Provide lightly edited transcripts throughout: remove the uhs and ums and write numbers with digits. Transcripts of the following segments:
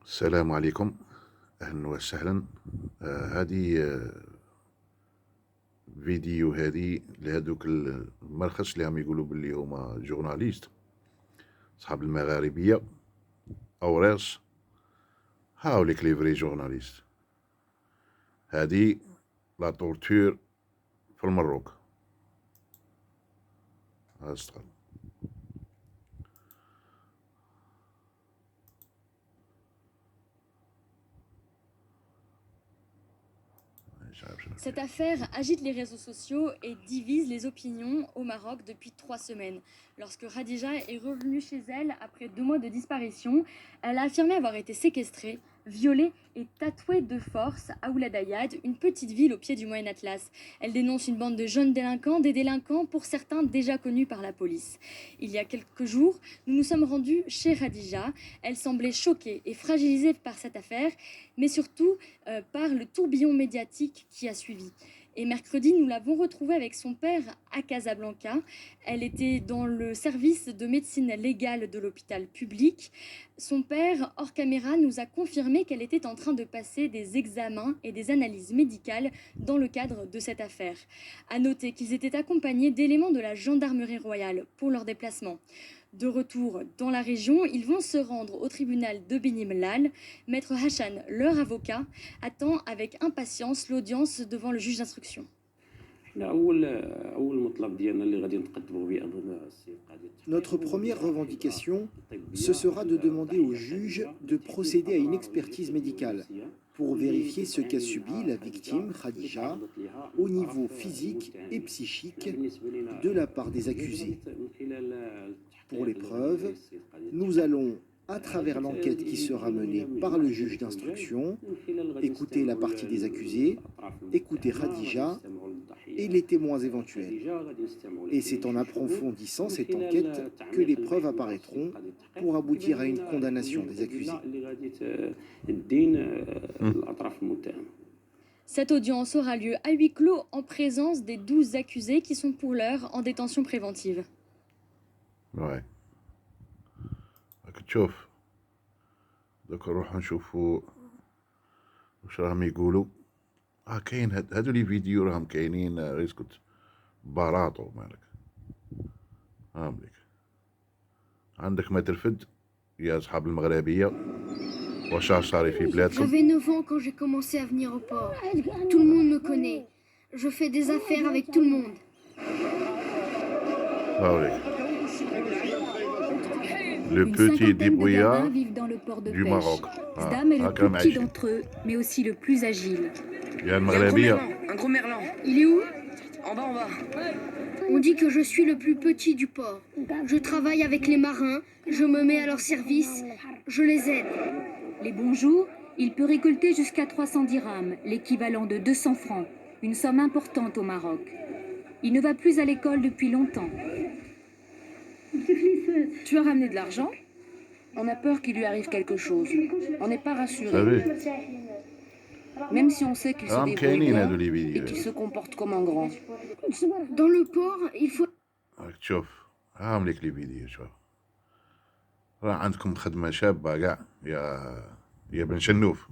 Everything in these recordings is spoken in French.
السلام عليكم، أهلا وسهلا. هذه فيديو هذه لهذوك المرخص اللي هم يقولوا باللي هما جورناليست صحاب المغاربية أوراس. هاوليك لي فري جورناليست. هذه لا طورتور في المروك. أصدقاء Cette affaire agite les réseaux sociaux et divise les opinions au Maroc depuis 3 semaines. Lorsque Khadija est revenue chez elle après 2 mois de disparition, elle a affirmé avoir été séquestrée, violée et tatouée de force à Ouled Ayad, une petite ville au pied du Moyen Atlas. Elle dénonce une bande de jeunes délinquants, des délinquants pour certains déjà connus par la police. Il y a quelques jours, nous nous sommes rendus chez Khadija. Elle semblait choquée et fragilisée par cette affaire, mais surtout par le tourbillon médiatique qui a suivi. Et mercredi, nous l'avons retrouvée avec son père à Casablanca. Elle était dans le service de médecine légale de l'hôpital public. Son père, hors caméra, nous a confirmé qu'elle était en train de passer des examens et des analyses médicales dans le cadre de cette affaire. À noter qu'ils étaient accompagnés d'éléments de la gendarmerie royale pour leur déplacement. De retour dans la région, ils vont se rendre au tribunal de Beni Mellal. Maître Hachan, leur avocat, attend avec impatience l'audience devant le juge d'instruction. Notre première revendication, ce sera de demander au juge de procéder à une expertise médicale pour vérifier ce qu'a subi la victime, Khadija, au niveau physique et psychique de la part des accusés. Pour les preuves, nous allons, à travers l'enquête qui sera menée par le juge d'instruction, écouter la partie des accusés, écouter Khadija et les témoins éventuels. Et c'est en approfondissant cette enquête que les preuves apparaîtront pour aboutir à une condamnation des accusés. Cette audience aura lieu à huis clos en présence des 12 accusés qui sont pour l'heure en détention préventive. Ouais. راك تشوف دوك نروحو نشوفو واش راهم يقولوا. كاين هادو لي فيديو راهم كاينين، اسكت باراطو مالك. هامليك عندك ما ترفد يا أصحاب المغربية واش صاري في بلادكم. J'avais 9 ans quand j'ai commencé à venir au port. Tout le monde me connaît. Je fais des affaires avec tout le monde. هاوليك le Une petit cinquantaine de débrouillard gamins vivent dans le port de du pêche. Maroc. Zdam est le هاكا plus petit معيشين d'entre eux, mais aussi le plus agile. يا المغربية. Un gros merlan. Il est où? En bas. On dit que je suis le plus petit du port. Je travaille avec les marins, je me mets à leur service, je les aide. Les bons jours, il peut récolter jusqu'à 300 dirhams, l'équivalent de 200 francs, une somme importante au Maroc. Il ne va plus à l'école depuis longtemps. Tu as ramené de l'argent? On a peur qu'il lui arrive quelque chose. On n'est pas rassuré. savez. Même si on sait qu'il se راهم débrouille كاينين bien هادو لي et فيديو. qu'il se comporte comme un grand. Dans le port, il faut... راك تشوف هاهم ليك لي فيديو. شوف راه عندكم خدمة شابة كاع يا بن شنوف.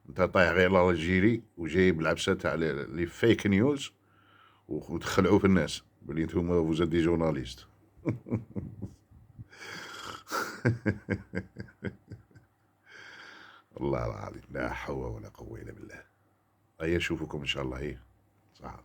انت طايح غير الجيري وجايب العبسة تاع لي فيك نيوز وتخلعوا في الناس بلي نتوما فوز دي جورناليست. والله العظيم لا حول ولا قوة إلا بالله. هيا نشوفكم إن شاء الله. هي صح.